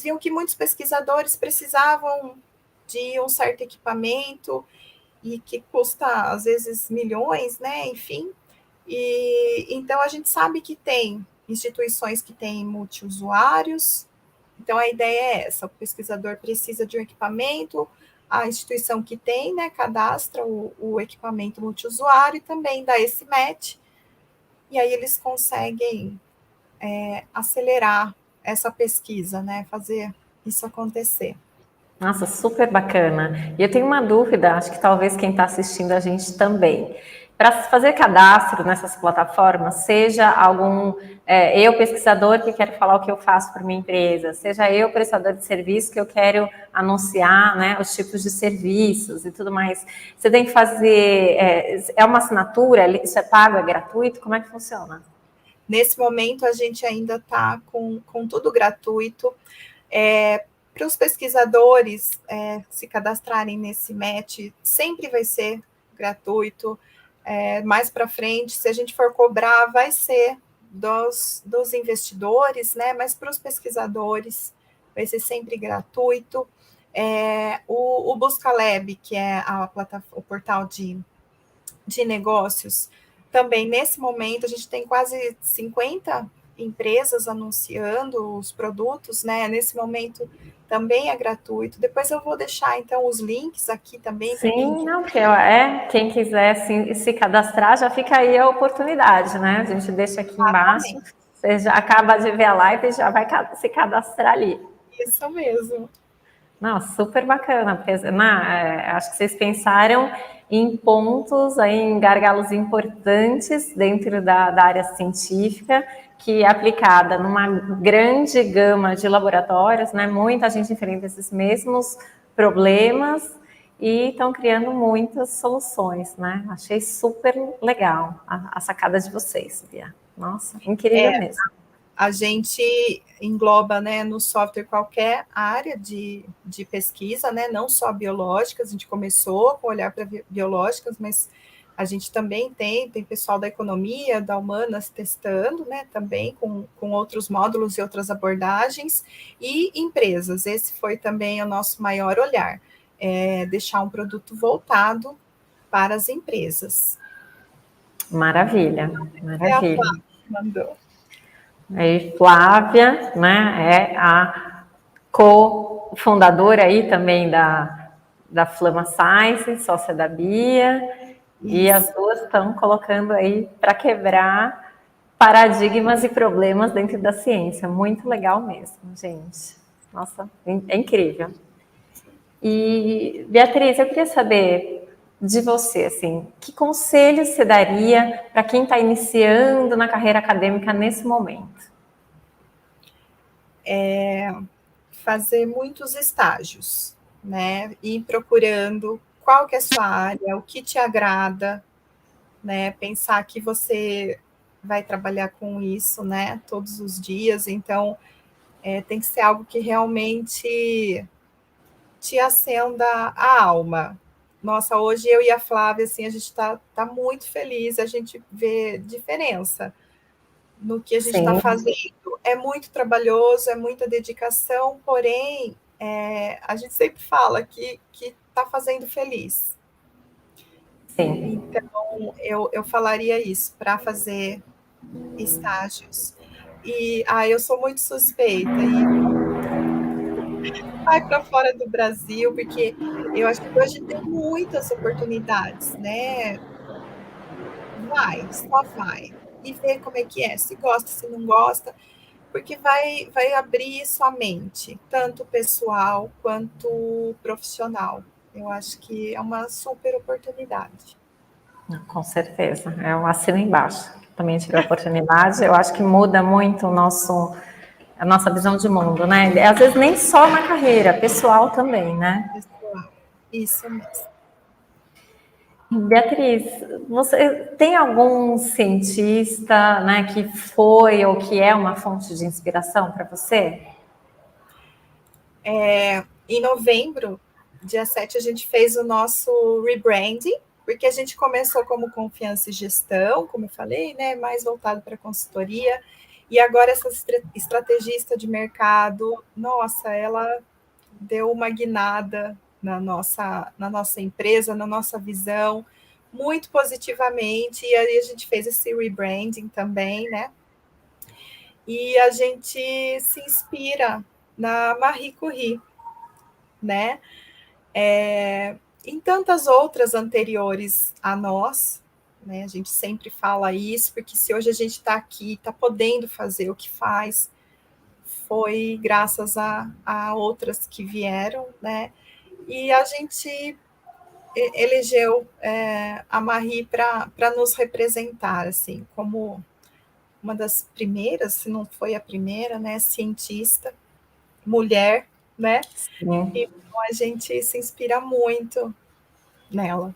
viam que muitos pesquisadores precisavam de um certo equipamento e que custa, às vezes, milhões, né, enfim. E então a gente sabe que tem instituições que têm multiusuários. Então a ideia é essa: o pesquisador precisa de um equipamento, a instituição que tem, né, cadastra o equipamento multiusuário e também dá esse match, e aí eles conseguem acelerar essa pesquisa, né, fazer isso acontecer. Nossa, super bacana. E eu tenho uma dúvida, acho que talvez quem está assistindo a gente também. para fazer cadastro nessas plataformas, seja eu pesquisador que quero falar o que eu faço para minha empresa, seja eu prestador de serviço que eu quero anunciar, né, os tipos de serviços e tudo mais, você tem que fazer, uma assinatura, isso é pago, é gratuito, como é que funciona? Nesse momento, a gente ainda está com tudo gratuito. Para os pesquisadores se cadastrarem nesse match, sempre vai ser gratuito. Mais para frente, se a gente for cobrar, vai ser dos investidores, né? Mas para os pesquisadores vai ser sempre gratuito. O Buscalab, que é o portal de negócios, também nesse momento a gente tem quase 50 empresas anunciando os produtos, né? Nesse momento também é gratuito. Depois eu vou deixar, então, os links aqui também. Sim, não, porque quem quiser se cadastrar, já fica aí a oportunidade, né? A gente deixa aqui embaixo, você já acaba de ver a live e já vai se cadastrar ali. Isso mesmo. Não, super bacana, porque acho que vocês pensaram em pontos, aí, em gargalos importantes dentro da área científica, que aplicada numa grande gama de laboratórios, né? Muita gente enfrenta esses mesmos problemas e estão criando muitas soluções, né? Achei super legal a sacada de vocês, Bia. Nossa, incrível mesmo. A gente engloba, né, no software qualquer área de pesquisa, né, não só biológicas. A gente começou com olhar para biológicas, mas a gente também tem pessoal da economia, da humanas testando, né, também com outros módulos e outras abordagens, e empresas. Esse foi também o nosso maior olhar, deixar um produto voltado para as empresas. Maravilha, maravilha. A Flávia mandou. Aí, Flávia, né, é a co-fundadora aí também da Flama Science, sócia da Bia, e as duas estão colocando aí para quebrar paradigmas e problemas dentro da ciência. Muito legal mesmo, gente. Nossa, é incrível. E, Beatriz, eu queria saber de você, assim, que conselho você daria para quem está iniciando na carreira acadêmica nesse momento? Fazer muitos estágios, né? Ir procurando qual que é a sua área, o que te agrada, né? Pensar que você vai trabalhar com isso, né? Todos os dias, então tem que ser algo que realmente te acenda a alma. Nossa, hoje eu e a Flávia, assim, a gente está muito feliz, a gente vê diferença no que a gente está fazendo. É muito trabalhoso, é muita dedicação, porém, a gente sempre fala que está fazendo feliz. Sim. Então, eu falaria isso, para fazer estágios. E eu sou muito suspeita, vai para fora do Brasil, porque eu acho que hoje tem muitas oportunidades, né? Só vai. E ver como é que é, se gosta, se não gosta, porque vai abrir sua mente, tanto pessoal quanto profissional. Eu acho que é uma super oportunidade. Com certeza, eu assino embaixo. Também tive a oportunidade, eu acho que muda muito a nossa visão de mundo, né? Às vezes nem só na carreira, pessoal também, né? Pessoal, isso mesmo. Beatriz, você tem algum cientista, né, que foi ou que é uma fonte de inspiração para você? Em novembro, dia 7, a gente fez o nosso rebranding, porque a gente começou como confiança e gestão, como eu falei, né, mais voltado para consultoria, e agora essa estrategista de mercado, nossa, ela deu uma guinada na nossa empresa, na nossa visão, muito positivamente, e aí a gente fez esse rebranding também, né? E a gente se inspira na Marie Curie, né? Em tantas outras anteriores a nós, né? A gente sempre fala isso, porque se hoje a gente está aqui, está podendo fazer o que faz, foi graças a outras que vieram, né? E a gente elegeu a Marie para nos representar, assim, como uma das primeiras, se não foi a primeira, né, cientista, mulher, né? Sim. Então a gente se inspira muito nela.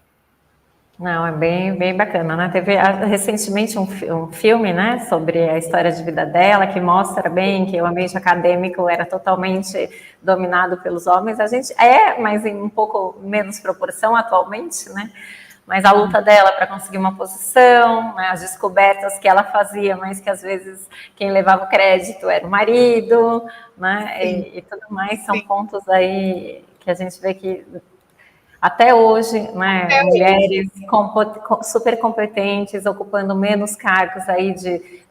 Não, é bem, bem bacana, né? Teve recentemente um filme, né, sobre a história de vida dela, que mostra bem que o ambiente acadêmico era totalmente dominado pelos homens. A gente mas em um pouco menos proporção atualmente, né? Mas a luta dela para conseguir uma posição, né, as descobertas que ela fazia, mas que às vezes quem levava o crédito era o marido, né? Sim, E tudo mais são sim. pontos aí que a gente vê que até hoje, né, Até hoje. mulheres super competentes, ocupando menos cargos aí de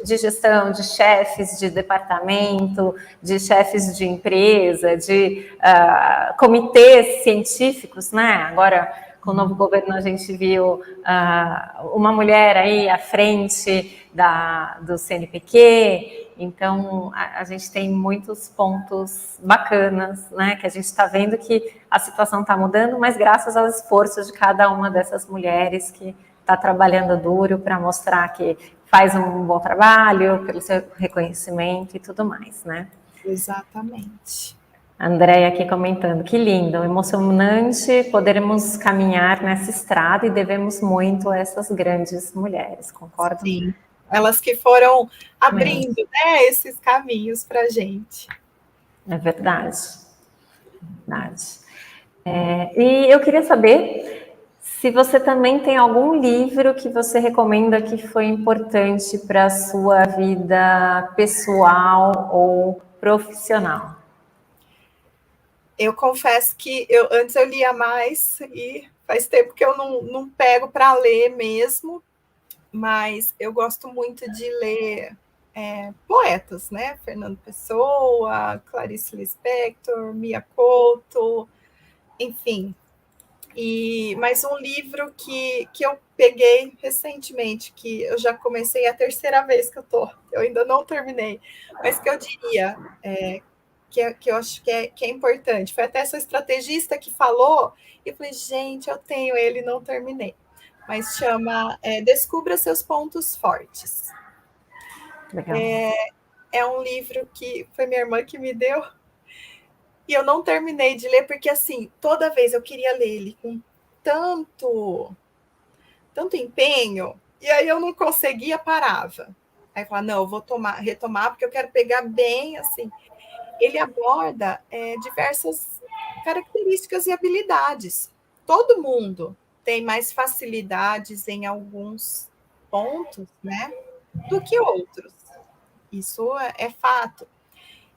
gestão, de chefes de departamento, de chefes de empresa, de comitês científicos, né? Agora, com o novo governo, a gente viu uma mulher aí à frente do CNPq. Então, a gente tem muitos pontos bacanas, né? Que a gente está vendo que a situação está mudando, mas graças ao esforço de cada uma dessas mulheres que está trabalhando duro para mostrar que faz um bom trabalho, pelo seu reconhecimento e tudo mais, né? Exatamente. A Andréia aqui comentando, que lindo, emocionante podermos caminhar nessa estrada e devemos muito a essas grandes mulheres, concordo Sim. Elas que foram mesmo. abrindo, né, esses caminhos para a gente. É verdade, verdade. E eu queria saber se você também tem algum livro que você recomenda que foi importante para a sua vida pessoal ou profissional. Eu confesso que antes eu lia mais e faz tempo que eu não pego para ler mesmo, mas eu gosto muito de ler poetas, né? Fernando Pessoa, Clarice Lispector, Mia Couto, enfim. Mas um livro que eu peguei recentemente, que eu já comecei a terceira vez que eu ainda não terminei, mas que eu diria que eu acho que é importante. Foi até essa estrategista que falou, e eu falei, gente, eu tenho ele, não terminei. Mas chama Descubra Seus Pontos Fortes. Legal. É um livro que foi minha irmã que me deu, e eu não terminei de ler, porque assim, toda vez eu queria ler ele com tanto empenho, e aí eu não conseguia, parava. Aí eu falava, não, eu vou retomar, porque eu quero pegar bem, assim. Ele aborda diversas características e habilidades. Todo mundo tem mais facilidades em alguns pontos, né, do que outros. Isso é fato.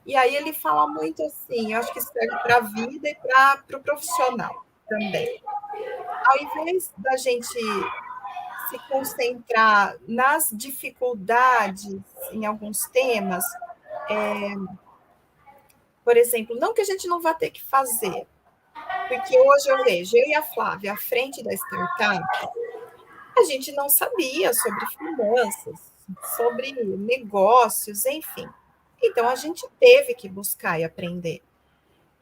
E aí ele fala muito assim, eu acho que serve para a vida e para o profissional também. Ao invés da gente se concentrar nas dificuldades em alguns temas, por exemplo, não que a gente não vá ter que fazer, porque hoje eu vejo, eu e a Flávia à frente da startup, a gente não sabia sobre finanças, sobre negócios, enfim. Então a gente teve que buscar e aprender.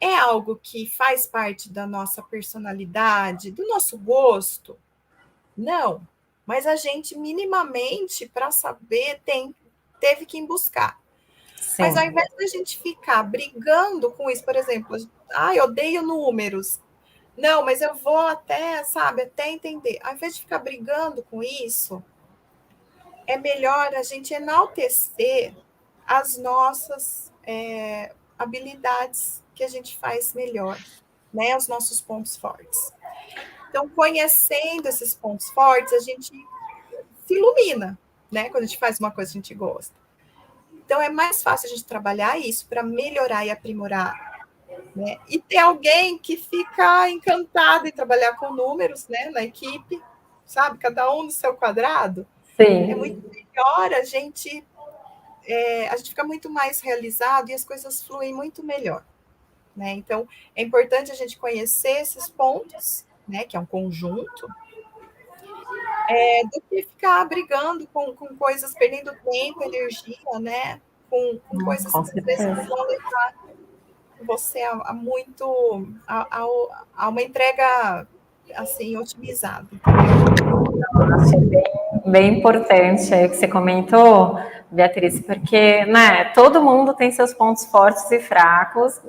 É algo que faz parte da nossa personalidade, do nosso gosto? Não. Mas a gente, minimamente, para saber, teve que ir buscar. Mas ao Sim. invés da gente ficar brigando com isso, por exemplo, eu odeio números. Não, mas eu vou até, sabe, até entender. Ao invés de ficar brigando com isso, é melhor a gente enaltecer as nossas habilidades que a gente faz melhor, né? Os nossos pontos fortes. Então, conhecendo esses pontos fortes, a gente se ilumina, né? Quando a gente faz uma coisa que a gente gosta. Então, é mais fácil a gente trabalhar isso para melhorar e aprimorar, né? E ter alguém que fica encantado em trabalhar com números, né? Na equipe, sabe? Cada um no seu quadrado. É muito Sim. melhor a gente fica muito mais realizado e as coisas fluem muito melhor, né? Então, é importante a gente conhecer esses pontos, né? Que é um conjunto, do que ficar brigando com coisas, perdendo tempo, energia, né? Com coisas Com que às vezes não certeza. vão levar. você a uma entrega assim otimizada, entendeu? Achei bem importante aí que você comentou, Beatriz, porque, né, todo mundo tem seus pontos fortes e fracos.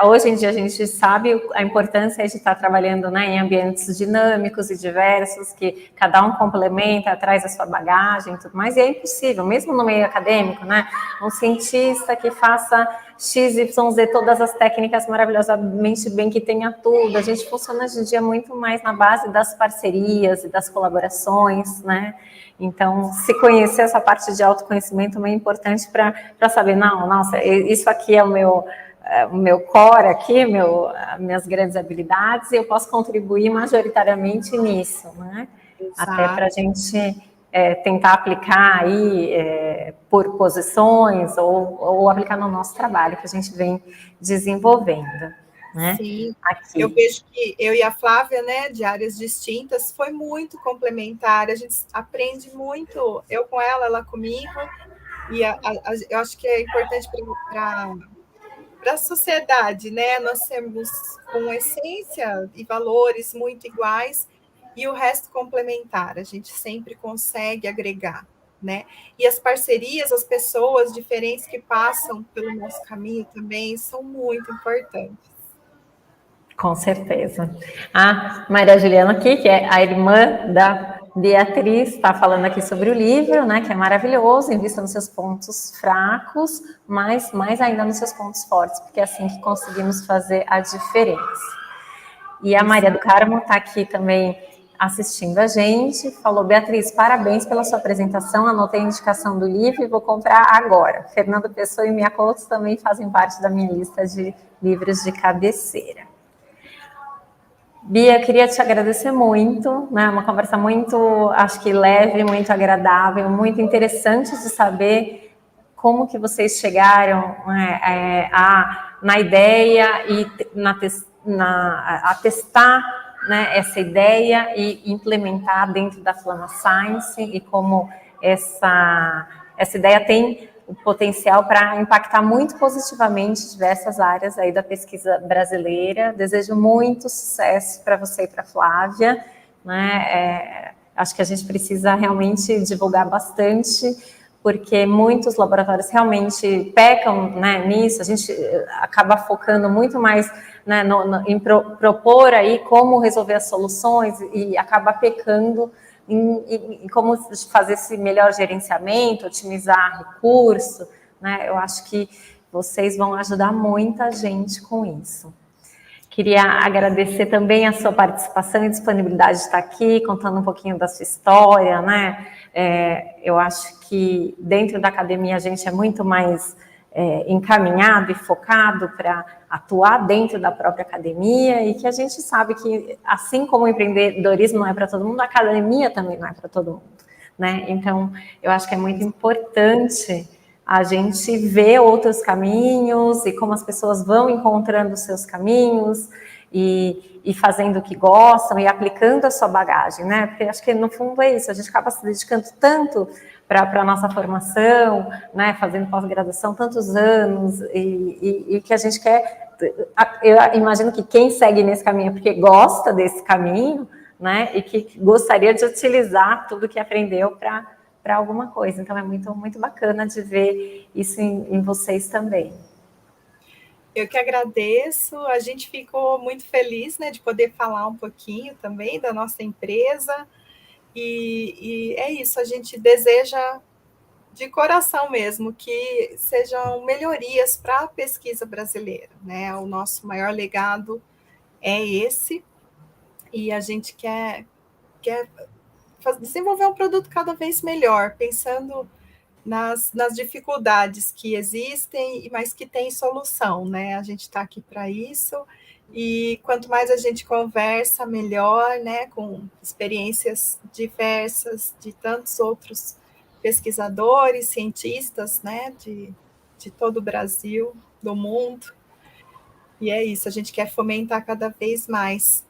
Hoje em dia a gente sabe a importância de estar trabalhando, né, em ambientes dinâmicos e diversos, que cada um complementa, traz a sua bagagem e tudo mais, e é impossível, mesmo no meio acadêmico, né, um cientista que faça X, Y, Z, todas as técnicas maravilhosamente bem, que tenha tudo. A gente funciona hoje em dia muito mais na base das parcerias e das colaborações, né? Então, se conhecer essa parte de autoconhecimento também é importante para saber, não, nossa, isso aqui é o meu core aqui, minhas grandes habilidades, e eu posso contribuir majoritariamente nisso, né? Até para a Exato. gente tentar aplicar aí por posições ou aplicar no nosso trabalho que a gente vem desenvolvendo, né? Sim, eu Aqui. vejo que eu e a Flávia, né, de áreas distintas, foi muito complementar. A gente aprende muito, eu com ela comigo, e eu acho que é importante para a sociedade, né? Nós temos com essência e valores muito iguais e o resto complementar. A gente sempre consegue agregar, né? E as parcerias, as pessoas diferentes que passam pelo nosso caminho também são muito importantes. Com certeza. A Maria Juliana aqui, que é a irmã da Beatriz, está falando aqui sobre o livro, né, que é maravilhoso, invista nos seus pontos fracos, mas mais ainda nos seus pontos fortes, porque é assim que conseguimos fazer a diferença. E a Maria do Exato. Carmo está aqui também assistindo a gente, falou, Beatriz, parabéns pela sua apresentação, anotei a indicação do livro e vou comprar agora. Fernando Pessoa e Mia Couto também fazem parte da minha lista de livros de cabeceira. Bia, queria te agradecer muito, né? Uma conversa muito, acho que leve, muito agradável, muito interessante de saber como que vocês chegaram na ideia e a testar, né, essa ideia e implementar dentro da Flama Science e como essa ideia tem o potencial para impactar muito positivamente diversas áreas aí da pesquisa brasileira. Desejo muito sucesso para você e para a Flávia, né? Acho que a gente precisa realmente divulgar bastante, porque muitos laboratórios realmente pecam, né, nisso. A gente acaba focando muito mais, né, em propor aí como resolver as soluções e acaba pecando em como fazer esse melhor gerenciamento, otimizar recurso, né? Eu acho que vocês vão ajudar muita gente com isso. Queria agradecer também a sua participação e disponibilidade de estar aqui, contando um pouquinho da sua história, né? Eu acho que dentro da academia a gente é muito mais encaminhado e focado para atuar dentro da própria academia e que a gente sabe que, assim como o empreendedorismo não é para todo mundo, a academia também não é para todo mundo, né? Então, eu acho que é muito importante a gente ver outros caminhos e como as pessoas vão encontrando os seus caminhos e fazendo o que gostam e aplicando a sua bagagem, né? Porque acho que no fundo é isso, a gente acaba se dedicando tanto para a nossa formação, né? Fazendo pós-graduação tantos anos e que a gente quer. Eu imagino que quem segue nesse caminho é porque gosta desse caminho, né? E que gostaria de utilizar tudo que aprendeu para alguma coisa. Então, é muito, muito bacana de ver isso em vocês também. Eu que agradeço, a gente ficou muito feliz, né, de poder falar um pouquinho também da nossa empresa, e é isso, a gente deseja de coração mesmo que sejam melhorias para a pesquisa brasileira, né, o nosso maior legado é esse, e a gente quer desenvolver um produto cada vez melhor, pensando nas dificuldades que existem, mas que tem solução, né? A gente está aqui para isso, e quanto mais a gente conversa, melhor, né? Com experiências diversas de tantos outros pesquisadores, cientistas, né? De todo o Brasil, do mundo. E é isso, a gente quer fomentar cada vez mais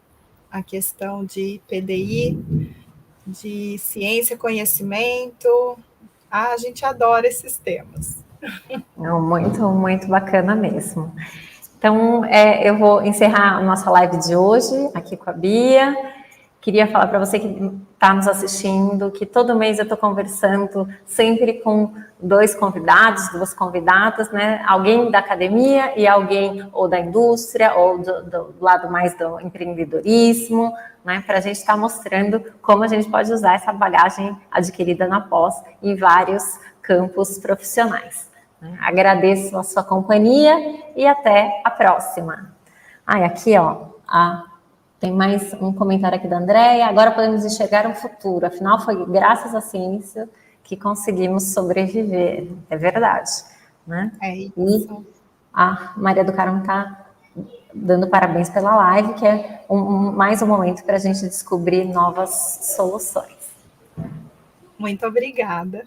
a questão de PDI, de ciência, conhecimento. Ah, a gente adora esses temas. Não, muito, muito bacana mesmo. Então, eu vou encerrar a nossa live de hoje aqui com a Bia. Queria falar para você que está nos assistindo, que todo mês eu estou conversando sempre com 2 convidados, 2 convidadas, né? Alguém da academia e alguém ou da indústria, ou do lado mais do empreendedorismo, né? Para a gente estar mostrando como a gente pode usar essa bagagem adquirida na pós em vários campos profissionais. Agradeço a sua companhia e até a próxima. Aqui, ó, tem mais um comentário aqui da Andréia. Agora podemos enxergar um futuro. Afinal, foi graças à ciência que conseguimos sobreviver. É verdade, né? É isso. E a Maria do Carmo está dando parabéns pela live, que é mais um momento para a gente descobrir novas soluções. Muito obrigada.